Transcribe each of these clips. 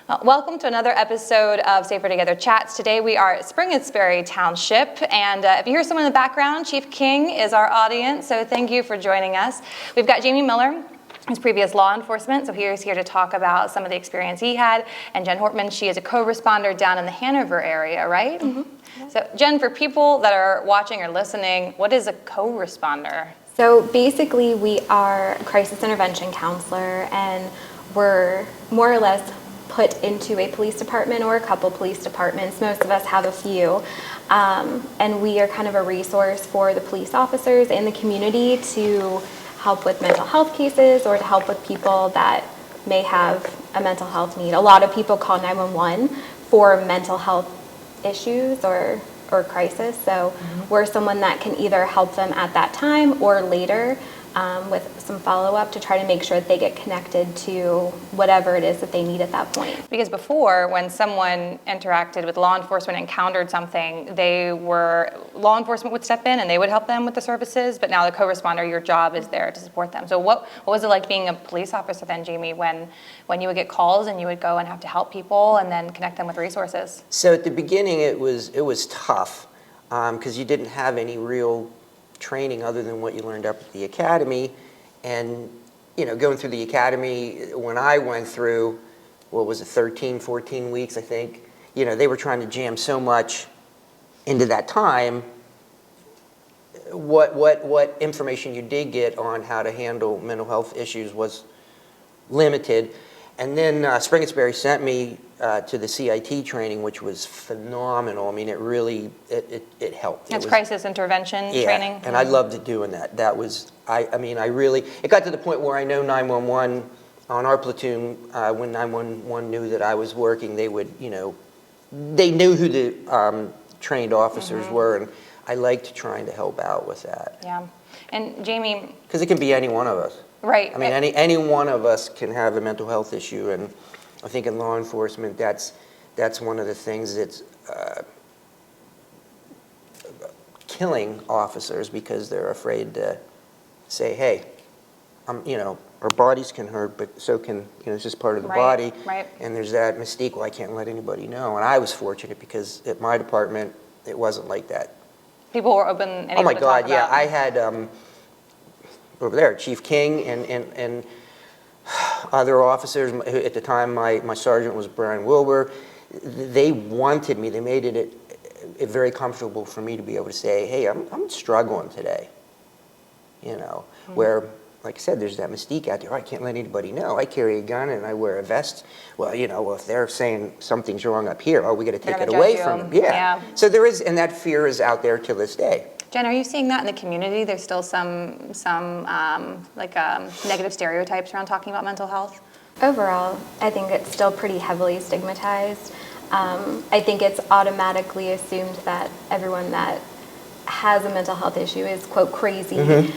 Welcome to another episode of Safer Together Chats. Today we are at Springettsbury Township, and if you hear someone in the background, Chief King is our audience, so thank you for joining us. We've got Jamie Miller, who's previous law enforcement, so he is here to talk about some of the experience he had, and Jen Horton, she is a co-responder down in the Hanover area, right? Mm-hmm. Yeah. So Jen, for people that are watching or listening, what is a co-responder? So basically we are a crisis intervention counselor, and we're more or less put into a police department or a couple police departments. Most of us have a few. And we are kind of a resource for the police officers and the community to help with mental health cases or to help with people that may have a mental health need. A lot of people call 911 for mental health issues or crisis. So we're someone that can either help them at that time or later with some follow-up to try to make sure that they get connected to whatever it is that they need at that point. Because before, when someone interacted with law enforcement, encountered something, law enforcement would step in and they would help them with the services, but now the co-responder, your job is there to support them. So what was it like being a police officer then, Jamie, when you would get calls and you would go and have to help people and then connect them with resources? So at the beginning it was tough because you didn't have any real training other than what you learned up at the academy. And going through the academy, when I went through, 13, 14 weeks, I think, they were trying to jam so much into that time. What information you did get on how to handle mental health issues was limited. And then Springettsbury sent me to the CIT training, which was phenomenal. I mean, it really, it helped. That's crisis intervention training? And I loved doing that. That was, it got to the point where I know 911 on our platoon, when 911 knew that I was working, they would, they knew who the trained officers were, and I liked trying to help out with that. Yeah. And Jamie? Because it can be any one of us. Right. I mean, any one of us can have a mental health issue, and I think in law enforcement, that's one of the things that's killing officers because they're afraid to say, "Hey, our bodies can hurt, but so can it's just part of the body." Right. And there's that mystique. Well, I can't let anybody know. And I was fortunate because at my department, it wasn't like that. People were open and oh my able to God, talk yeah, about. I had. Over there, Chief King and other officers. At the time, my sergeant was Brian Wilbur. They wanted me. They made it very comfortable for me to be able to say, "Hey, I'm struggling today." Where, like I said, there's that mystique out there. Oh, I can't let anybody know. I carry a gun and I wear a vest. Well, if they're saying something's wrong up here, we got to take it away from them. Yeah. So there is, and that fear is out there to this day. Jen, are you seeing that in the community? There's still some negative stereotypes around talking about mental health? Overall, I think it's still pretty heavily stigmatized. I think it's automatically assumed that everyone that has a mental health issue is, quote, crazy, and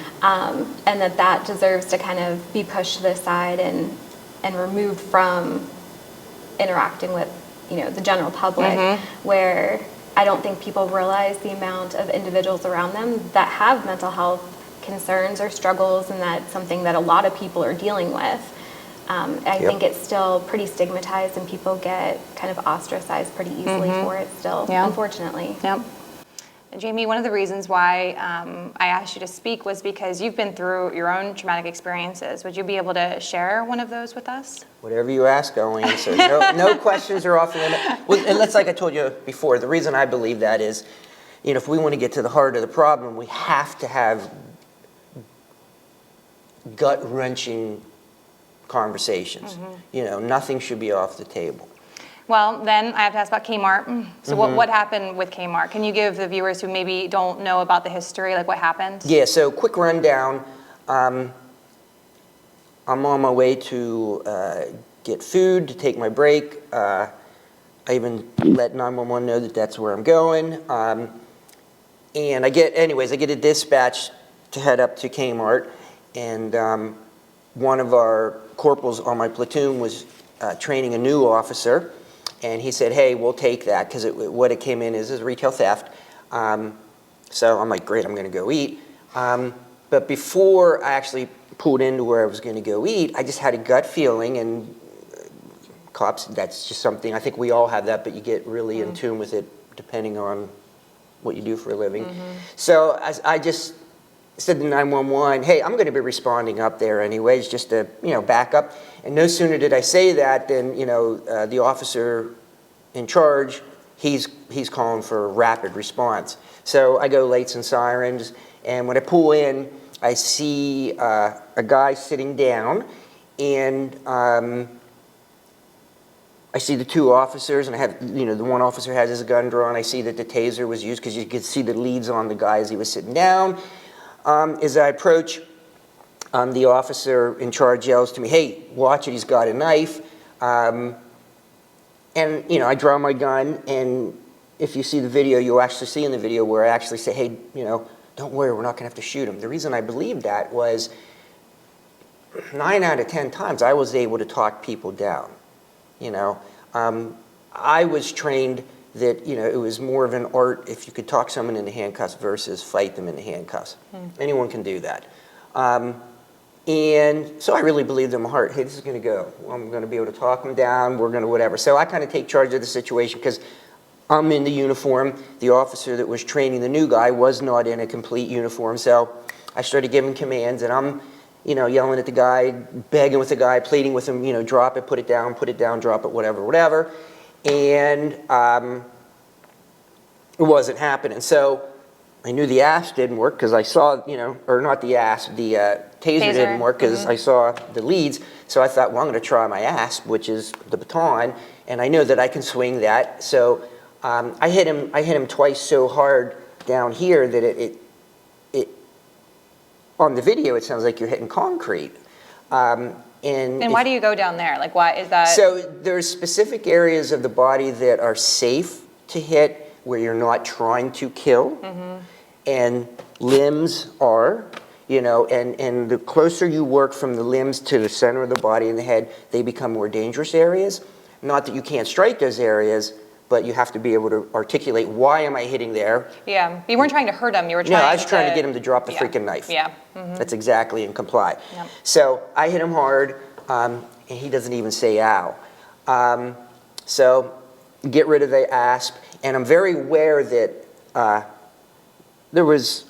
that deserves to kind of be pushed to the side and removed from interacting with, the general public, where I don't think people realize the amount of individuals around them that have mental health concerns or struggles, and that's something that a lot of people are dealing with. I think it's still pretty stigmatized, and people get kind of ostracized pretty easily for it still, unfortunately. Yep. Jamie, one of the reasons why I asked you to speak was because you've been through your own traumatic experiences. Would you be able to share one of those with us? Whatever you ask, I'll answer. No questions are off limits. Well, and that's like I told you before, the reason I believe that is, if we want to get to the heart of the problem, we have to have gut-wrenching conversations. Nothing should be off the table. Well, then I have to ask about Kmart. So what happened with Kmart? Can you give the viewers who maybe don't know about the history, like what happened? Yeah, so quick rundown. I'm on my way to get food, to take my break. I even let 911 know that that's where I'm going. And I get a dispatch to head up to Kmart. And one of our corporals on my platoon was training a new officer. And he said, "Hey, we'll take that," because what it came in is retail theft. So I'm like, great, I'm going to go eat. But before I actually pulled into where I was going to go eat, I just had a gut feeling, and cops, that's just something, I think we all have that, but you get really in tune with it depending on what you do for a living. So I just said to 911, hey, I'm going to be responding up there anyways, just to, back up. And no sooner did I say that than, the officer in charge, he's calling for rapid response. So I go lights and sirens, and when I pull in, I see a guy sitting down, and I see the two officers, and I have, the one officer has his gun drawn. I see that the taser was used because you could see the leads on the guy as he was sitting down. As I approach, the officer in charge yells to me, hey, watch it, he's got a knife. And, I draw my gun, and if you see the video, you'll actually see in the video where I actually say, hey, don't worry, we're not going to have to shoot him. The reason I believed that was 9 out of 10 times I was able to talk people down. I was trained that, it was more of an art if you could talk someone into handcuffs versus fight them into handcuffs. Anyone can do that. And so I really believed in my heart, hey, this is going to go. I'm going to be able to talk them down. We're going to whatever. So I kind of take charge of the situation because I'm in the uniform. The officer that was training the new guy was not in a complete uniform. So I started giving commands, and I'm, yelling at the guy, begging with the guy, pleading with him, drop it, drop it, whatever. And it wasn't happening. So I knew the ass didn't work because I saw, or not the ass, the taser didn't work because I saw the leads. So I thought, well, I'm going to try my ass, which is the baton, and I know that I can swing that. So I hit him twice so hard down here that it on the video it sounds like you're hitting concrete. And why do you go down there? Like, why is that? So there's specific areas of the body that are safe to hit where you're not trying to kill, and limbs are, and the closer you work from the limbs to the center of the body and the head, they become more dangerous areas. Not that you can't strike those areas, but you have to be able to articulate, why am I hitting there? Yeah, you weren't trying to hurt him, you were trying to... No, I was trying to get him to drop the freaking knife. Yeah. That's exactly, and comply. Yep. So I hit him hard, and he doesn't even say ow. So get rid of the asp, and I'm very aware that there was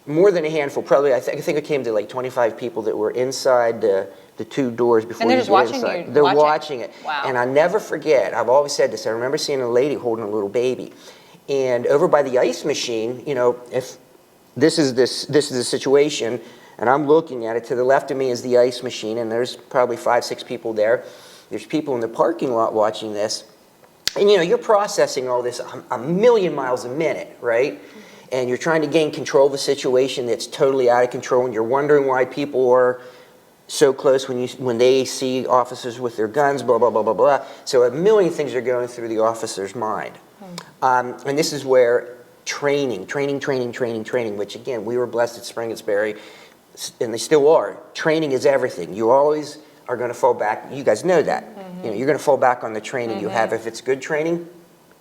more than a handful, probably, I think it came to like 25 people that were inside the two doors before and they're you just get watching inside. you. They're watching it. Wow. And I never forget, I've always said this, I remember seeing a lady holding a little baby. And over by the ice machine, if this is the situation, and I'm looking at it, to the left of me is the ice machine, and there's probably 5, 6 people there. There's people in the parking lot watching this. And you're processing all this a million miles a minute, right? And you're trying to gain control of a situation that's totally out of control, and you're wondering why people are so close when they see officers with their guns, blah, blah, blah, blah, blah. So a million things are going through the officer's mind. And this is where training, which again, we were blessed at Springettsbury, and they still are. Training is everything. You always are going to fall back. You guys know that. You're going to fall back on the training you have. If it's good training,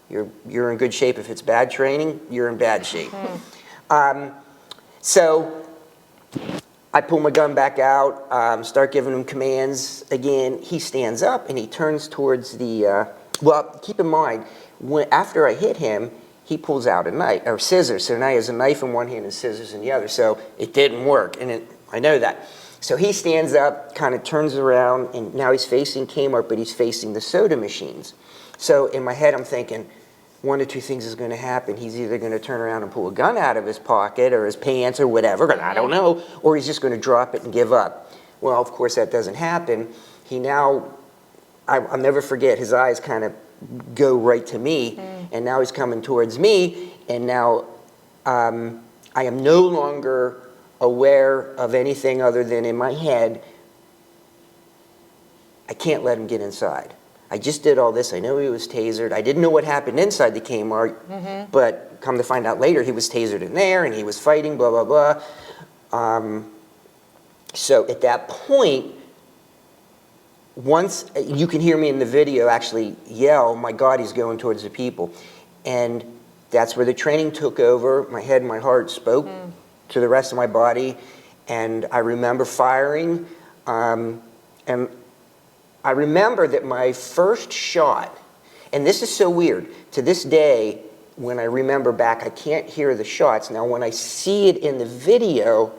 you're in good shape. If it's bad training, you're in bad shape. So I pull my gun back out, start giving him commands. Again, he stands up and he turns towards the, well, keep in mind, after I hit him, he pulls out a knife, or scissors. So now he has a knife in one hand and scissors in the other. So it didn't work, and I know that. So he stands up, kind of turns around, and now he's facing Kmart, but he's facing the soda machines. So in my head, I'm thinking, one of two things is going to happen. He's either going to turn around and pull a gun out of his pocket or his pants or whatever, I don't know, or he's just going to drop it and give up. Well, of course, that doesn't happen. He now, I'll never forget, his eyes kind of go right to me, and now he's coming towards me, and now I am no longer aware of anything other than in my head, I can't let him get inside. I just did all this. I know he was tasered. I didn't know what happened inside the Kmart, but come to find out later, he was tasered in there, and he was fighting, blah, blah, blah. So at that point, once you can hear me in the video actually yell, my God, he's going towards the people. And that's where the training took over. My head and my heart spoke to the rest of my body. And I remember firing. And I remember that my first shot, and this is so weird, to this day, when I remember back, I can't hear the shots. Now, when I see it in the video,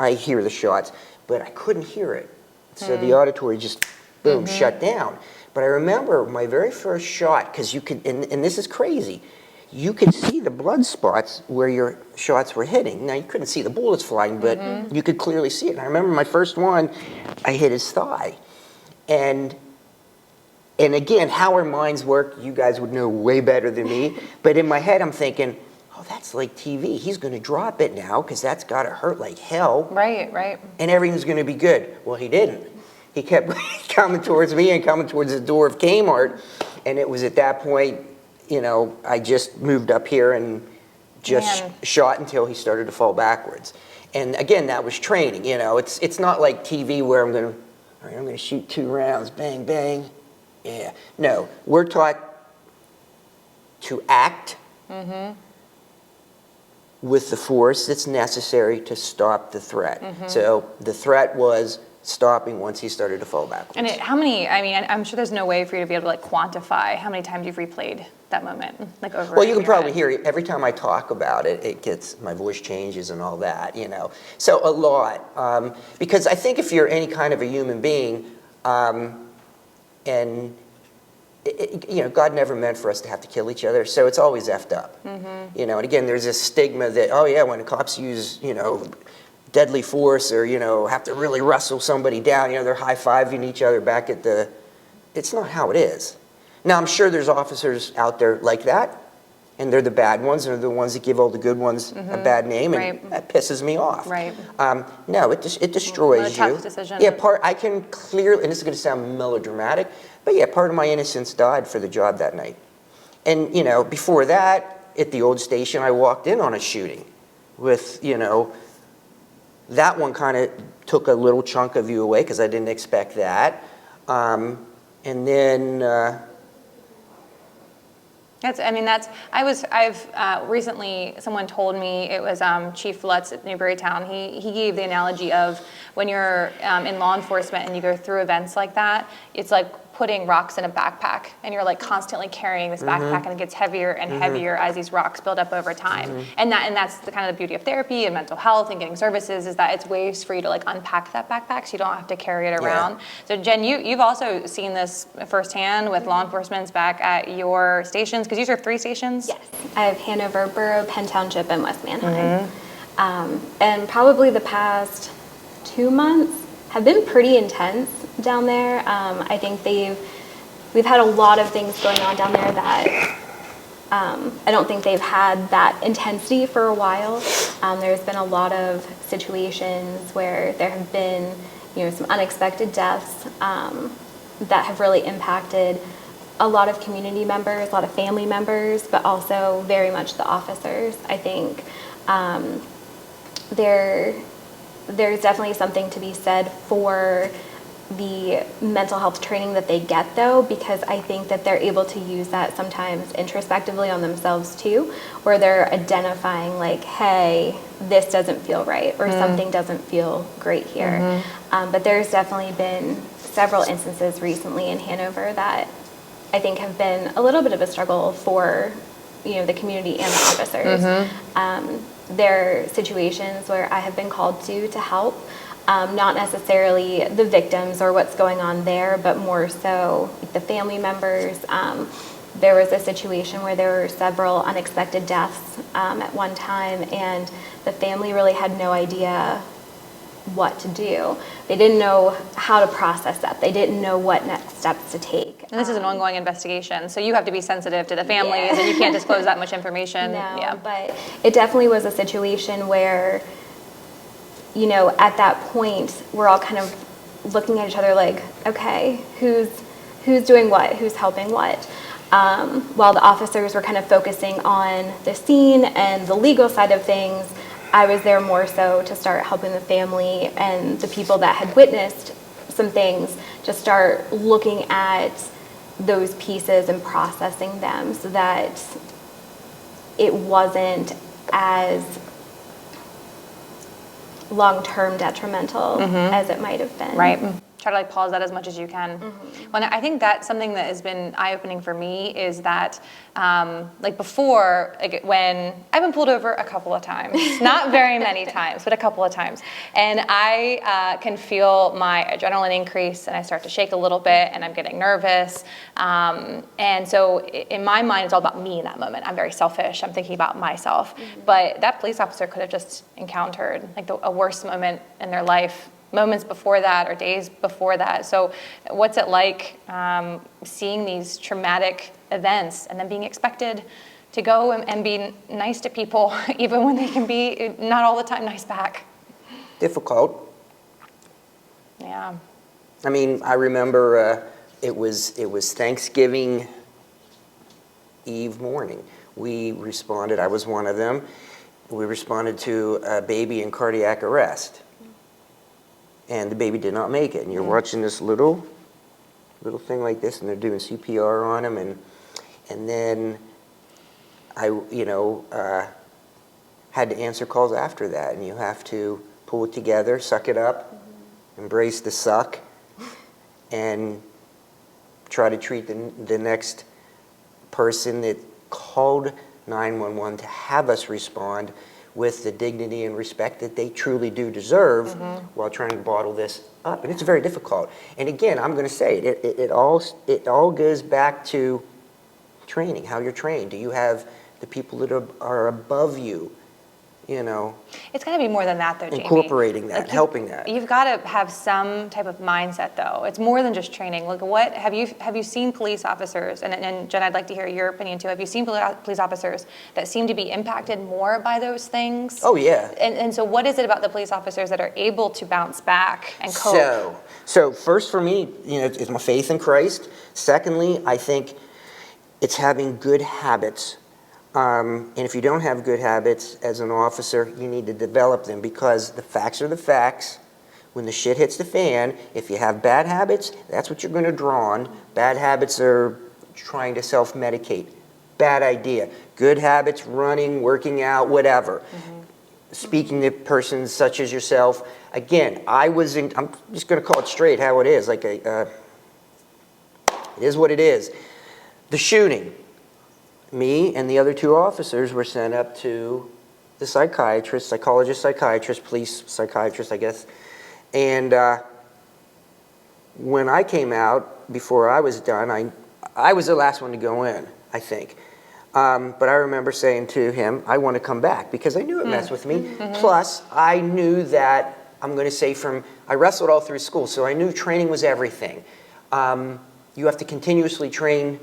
I hear the shots, but I couldn't hear it. So the auditory just, boom, shut down. But I remember my very first shot, because you could, and this is crazy, you could see the blood spots where your shots were hitting. Now, you couldn't see the bullets flying, but you could clearly see it. And I remember my first one, I hit his thigh. And again, how our minds work, you guys would know way better than me. But in my head, I'm thinking, oh, that's like TV. He's going to drop it now because that's got to hurt like hell. Right, right. And everything's going to be good. Well, he didn't. He kept coming towards me and coming towards the door of Kmart. And it was at that point, you know, I just moved up here and just shot until he started to fall backwards. And again, that was training. You know, it's not like TV where I'm going to shoot 2 rounds, bang, bang. Yeah. No, we're taught to act with the force that's necessary to stop the threat. So the threat was stopping once he started to fall backwards. And how many, I mean, I'm sure there's no way for you to be able to like quantify how many times you've replayed that moment, like over. Well, you can probably hear it every time I talk about it. It gets, my voice changes and all that, you know. So a lot, because I think if you're any kind of a human being, and you know, God never meant for us to have to kill each other, so it's always effed up. You know, and again, there's this stigma that, oh yeah, when the cops use, you know, deadly force or, you know, have to really wrestle somebody down, you know, they're high-fiving each other back at the, it's not how it is. Now, I'm sure there's officers out there like that, and they're the bad ones, and they're the ones that give all the good ones a bad name, and that pisses me off. Right. No, it destroys What a tough decision. Yeah, I can clearly, and this is going to sound melodramatic, but yeah, part of my innocence died for the job that night. And, you know, before that, at the old station, I walked in on a shooting with, you know, that one kind of took a little chunk of you away because I didn't expect that. And then... I've recently, someone told me, it was Chief Lutz at Newberry Town, he gave the analogy of when you're in law enforcement and you go through events like that, it's like putting rocks in a backpack and you're like constantly carrying this backpack and it gets heavier and heavier as these rocks build up over time. And that's the kind of the beauty of therapy and mental health and getting services, is that it's ways for you to like unpack that backpack so you don't have to carry it around. So Jen, you've also seen this firsthand with law enforcement back at your stations, because you serve 3 stations? Yes, I have Hanover Borough, Penn Township, and West Manheim. And probably the past 2 months have been pretty intense down there. I think we've had a lot of things going on down there that I don't think they've had that intensity for a while. There's been a lot of situations where there have been, you know, some unexpected deaths that have really impacted a lot of community members, a lot of family members, but also very much the officers. I think there's definitely something to be said for the mental health training that they get, though, because I think that they're able to use that sometimes introspectively on themselves too, where they're identifying like, hey, this doesn't feel right, or something doesn't feel great here. But there's definitely been several instances recently in Hanover that I think have been a little bit of a struggle for, you know, the community and the officers. There are situations where I have been called to help, not necessarily the victims or what's going on there, but more so the family members. There was a situation where there were several unexpected deaths at one time, and the family really had no idea what to do. They didn't know how to process that. They didn't know what next steps to take. And this is an ongoing investigation, so you have to be sensitive to the families, and you can't disclose that much information. No, but it definitely was a situation where, you know, at that point, we're all kind of looking at each other like, okay, who's doing what, who's helping what? While the officers were kind of focusing on the scene and the legal side of things, I was there more so to start helping the family and the people that had witnessed some things, to start looking at those pieces and processing them so that it wasn't as long-term detrimental as it might have been. Right. try to like pause that as much as you can. Well, I think that's something that has been eye-opening for me is that like before, like when I've been pulled over a couple of times, not very many times, but a couple of times, and I can feel my adrenaline increase, and I start to shake a little bit, and I'm getting nervous, and so in my mind, it's all about me in that moment. I'm very selfish. I'm thinking about myself, but that police officer could have just encountered like a worse moment in their life moments before that or days before that. So what's it like seeing these traumatic events and then being expected to go and be nice to people even when they can be not all the time nice back? Difficult. Yeah. I mean, I remember it was Thanksgiving Eve morning. We responded, I was one of them, we responded to a baby in cardiac arrest. And the baby did not make it. And you're watching this little thing like this, and they're doing CPR on him, and then I, had to answer calls after that, and you have to pull it together, suck it up, embrace the suck, and try to treat the next person that called 911 to have us respond with the dignity and respect that they truly do deserve while trying to bottle this up. And it's very difficult. And again, I'm going to say it all goes back to training, how you're trained. Do you have the people that are above you, It's got to be more than that, though, Jamie. incorporating that, Like helping that? You've got to have some type of mindset, though. It's more than just training. Like, what have you seen police officers? And Jen, I'd like to hear your opinion too. Have you seen police officers that seem to be impacted more by those things? Oh, yeah. And so, what is it about the police officers that are able to bounce back and cope? So first for me, it's my faith in Christ. Secondly, I think it's having good habits. And if you don't have good habits as an officer, you need to develop them, because the facts are the facts. When the shit hits the fan, if you have bad habits, that's what you're going to draw on. Bad habits are trying to self-medicate. Bad idea. Good habits, running, working out, whatever. Speaking to persons such as yourself. Again, I'm just going to call it straight how it is. It is what it is. The shooting. Me and the other two officers were sent up to the psychiatrist, police psychiatrist, I guess. And when I came out, before I was done, I was the last one to go in, I think. But I remember saying to him, I want to come back, because I knew it messed with me. Plus, I knew that, I'm going to say I wrestled all through school, so I knew training was everything. You have to continuously train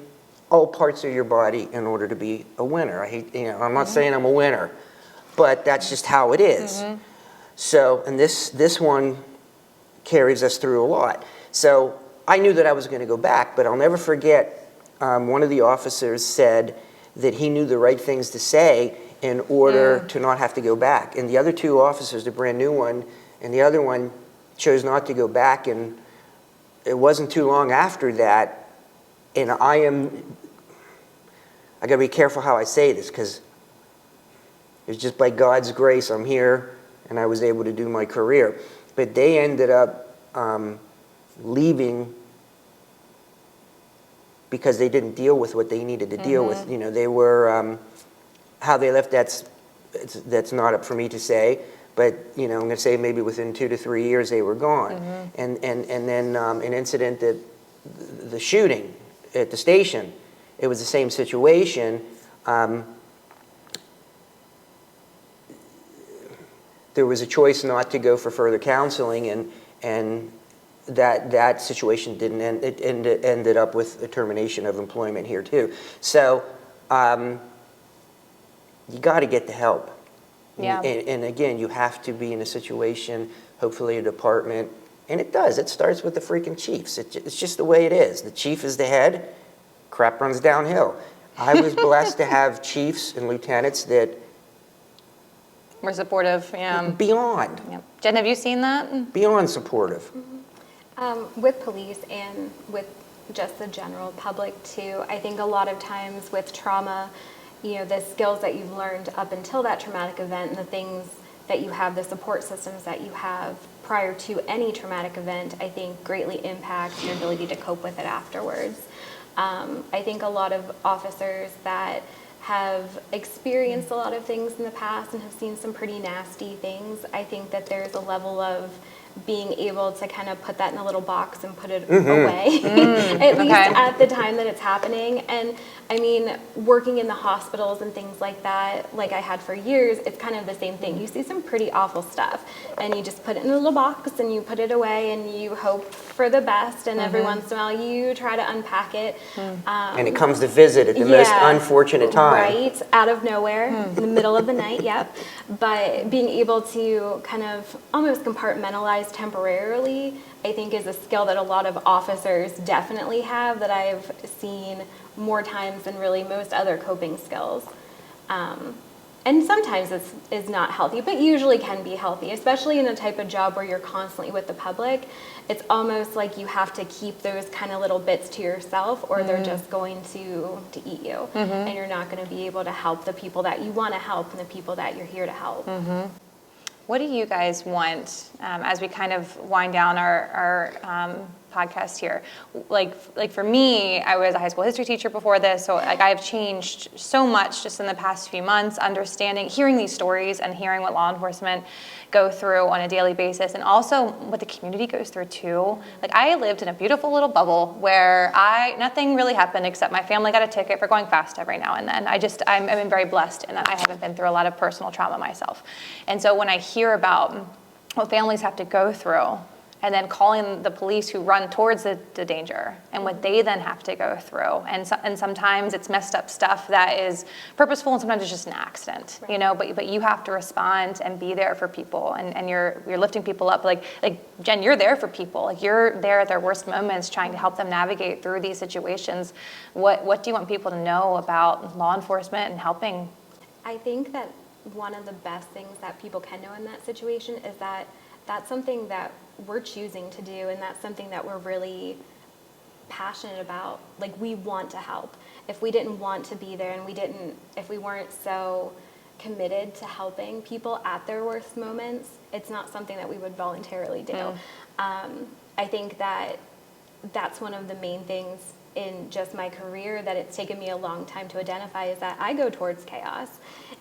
all parts of your body in order to be a winner. I'm not saying I'm a winner, but that's just how it is. So, and this one carries us through a lot. So I knew that I was going to go back, but I'll never forget, one of the officers said that he knew the right things to say in order to not have to go back. And the other two officers, the brand new one and the other one, chose not to go back, and it wasn't too long after that, and I got to be careful how I say this, because it's just by God's grace I'm here and I was able to do my career. But they ended up leaving because they didn't deal with what they needed to deal with. They were, how they left, that's not up for me to say. But I'm going to say maybe within 2 to 3 years they were gone. And then an incident that the shooting at the station, it was the same situation. There was a choice not to go for further counseling, and that situation didn't end. It ended up with a termination of employment here too. So you got to get the help. Yeah. And again, you have to be in a situation, hopefully a department, and it does. It starts with the freaking chiefs. It's just the way it is. The chief is the head. Crap runs downhill. I was blessed to have chiefs and lieutenants that We're supportive, yeah. Beyond. Yep. Jen, have you seen that? Beyond supportive. With police and with just the general public too, I think a lot of times with trauma, the skills that you've learned up until that traumatic event and the things that you have, the support systems that you have prior to any traumatic event, I think greatly impacts your ability to cope with it afterwards. I think a lot of officers that have experienced a lot of things in the past and have seen some pretty nasty things, I think that there's a level of being able to kind of put that in a little box and put it away, at least at the time that it's happening. And I mean, working in the hospitals and things like that, like I had for years, it's kind of the same thing. You see some pretty awful stuff, and you just put it in a little box and you put it away and you hope for the best, and every once in a while you try to unpack it. And it comes to visit at the most unfortunate time. Right, out of nowhere, in the middle of the night, yep. But being able to kind of almost compartmentalize temporarily, I think is a skill that a lot of officers definitely have, that I've seen more times than really most other coping skills. And sometimes it's not healthy, but usually can be healthy, especially in a type of job where you're constantly with the public. It's almost like you have to keep those kind of little bits to yourself, or they're just going to eat you. And you're not going to be able to help the people that you want to help and the people that you're here to help. What do you guys want, as we kind of wind down our podcast here? Like for me, I was a high school history teacher before this, so like I've changed so much just in the past few months, understanding, hearing these stories and hearing what law enforcement go through on a daily basis, and also what the community goes through too. Like I lived in a beautiful little bubble where nothing really happened except my family got a ticket for going fast every now and then. I've been very blessed in that I haven't been through a lot of personal trauma myself. And so when I hear about what families have to go through, and then calling the police who run towards the danger, and what they then have to go through. And sometimes it's messed up stuff that is purposeful, and sometimes it's just an accident, you know, but you have to respond and be there for people, and you're lifting people up. Like Jen, you're there for people. Like you're there at their worst moments trying to help them navigate through these situations. What do you want people to know about law enforcement and helping? I think that one of the best things that people can know in that situation is that that's something that we're choosing to do, and that's something that we're really passionate about. Like we want to help. If we didn't want to be there, and if we weren't so committed to helping people at their worst moments, it's not something that we would voluntarily do. I think that that's one of the main things in just my career that it's taken me a long time to identify, is that I go towards chaos.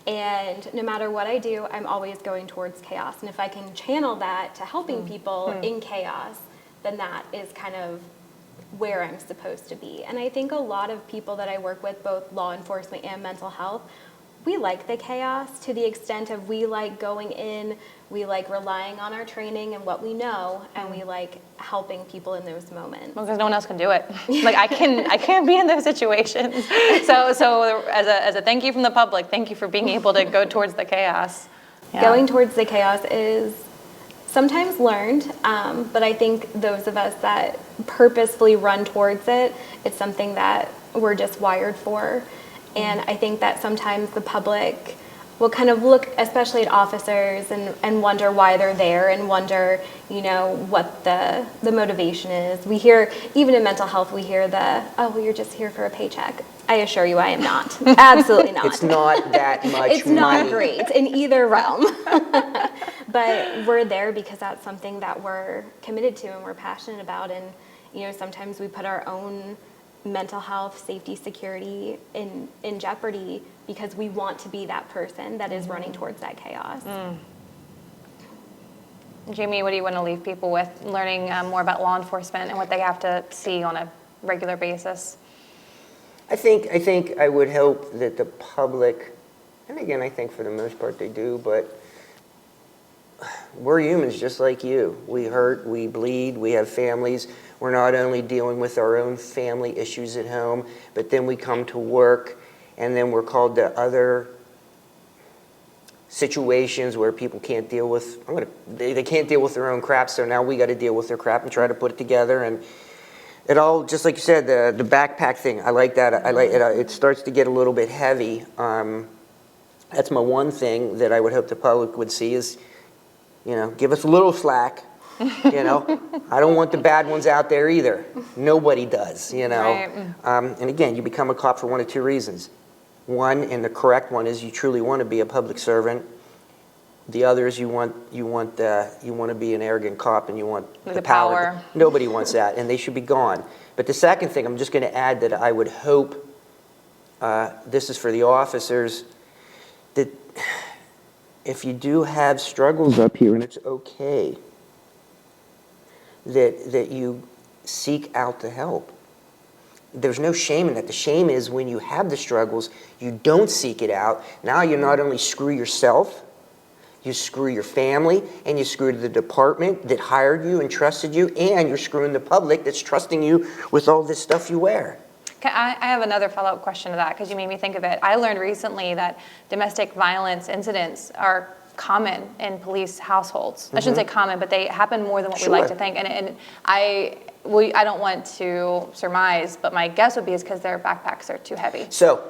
And no matter what I do, I'm always going towards chaos. And if I can channel that to helping people in chaos, then that is kind of where I'm supposed to be. And I think a lot of people that I work with, both law enforcement and mental health, we like the chaos to the extent of we like going in, we like relying on our training and what we know, and we like helping people in those moments. Well, because no one else can do it. Like I can't be in those situations. So as a thank you from the public, thank you for being able to go towards the chaos. Yeah. Going towards the chaos is sometimes learned, but I think those of us that purposefully run towards it, it's something that we're just wired for. And I think that sometimes the public will kind of look, especially at officers, and wonder why they're there, and wonder, you know, what the motivation is. We hear, even in mental health, we hear oh, well, you're just here for a paycheck. I assure you I am not. Absolutely not. It's not that much money. It's not great in either realm. But we're there because that's something that we're committed to and we're passionate about. And, you know, sometimes we put our own mental health, safety, security in jeopardy because we want to be that person that is running towards that chaos. Jamie, what do you want to leave people with, learning more about law enforcement and what they have to see on a regular basis? I think I would hope that the public, and again, I think for the most part they do, but we're humans just like you. We hurt, we bleed, we have families. We're not only dealing with our own family issues at home, but then we come to work and then we're called to other situations where people can't deal with, they can't deal with their own crap, so now we got to deal with their crap and try to put it together. And it all, just like you said, the backpack thing, I like that. I like it. It starts to get a little bit heavy. That's my one thing that I would hope the public would see is, you know, give us a little slack. You know, I don't want the bad ones out there either. Nobody does, you know. Right. And again, you become a cop for one of two reasons. One, and the correct one, is you truly want to be a public servant. The others, you want to be an arrogant cop and you want the power. Nobody wants that, and they should be gone. But the second thing, I'm just going to add that I would hope, this is for the officers, that if you do have struggles up here, and it's okay, that you seek out the help. There's no shame in that. The shame is when you have the struggles, you don't seek it out. Now you not only screw yourself, you screw your family, and you screw the department that hired you and trusted you, and you're screwing the public that's trusting you with all this stuff you wear. I have another follow-up question to that because you made me think of it. I learned recently that domestic violence incidents are common in police households. I shouldn't say common, but they happen more than what we like to think. And I don't want to surmise, but my guess would be is because their backpacks are too heavy. So,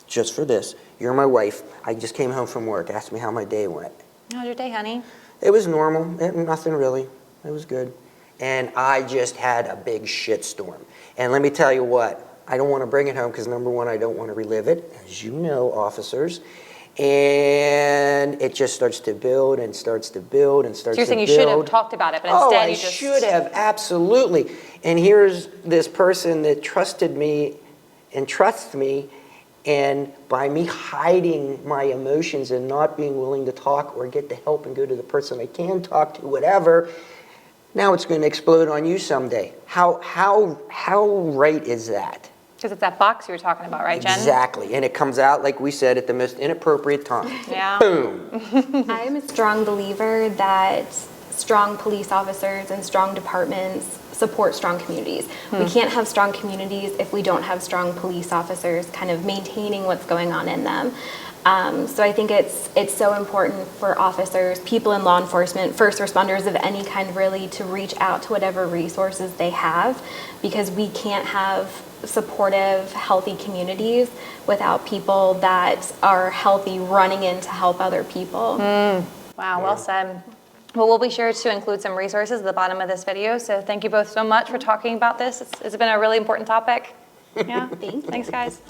just for this, you're my wife. I just came home from work. Ask me how my day went. How's your day, honey? It was normal. Nothing really. It was good. And I just had a big shitstorm. And let me tell you what, I don't want to bring it home because, number one, I don't want to relive it, as you know, officers. And it just starts to build and starts to build and starts to build. So you're saying you should have talked about it, but instead you just... I should have, absolutely. And here's this person that trusted me and trusts me, and by me hiding my emotions and not being willing to talk or get the help and go to the person I can talk to, whatever, now it's going to explode on you someday. How right is that? Because it's that box you were talking about, right, Jen? Exactly. And it comes out, like we said, at the most inappropriate time. Yeah. Boom. I'm a strong believer that strong police officers and strong departments support strong communities. We can't have strong communities if we don't have strong police officers kind of maintaining what's going on in them. So I think it's so important for officers, people in law enforcement, first responders of any kind really, to reach out to whatever resources they have, because we can't have supportive, healthy communities without people that are healthy running in to help other people. Wow, well said. Well, we'll be sure to include some resources at the bottom of this video. So thank you both so much for talking about this. It's been a really important topic. Yeah, thanks guys.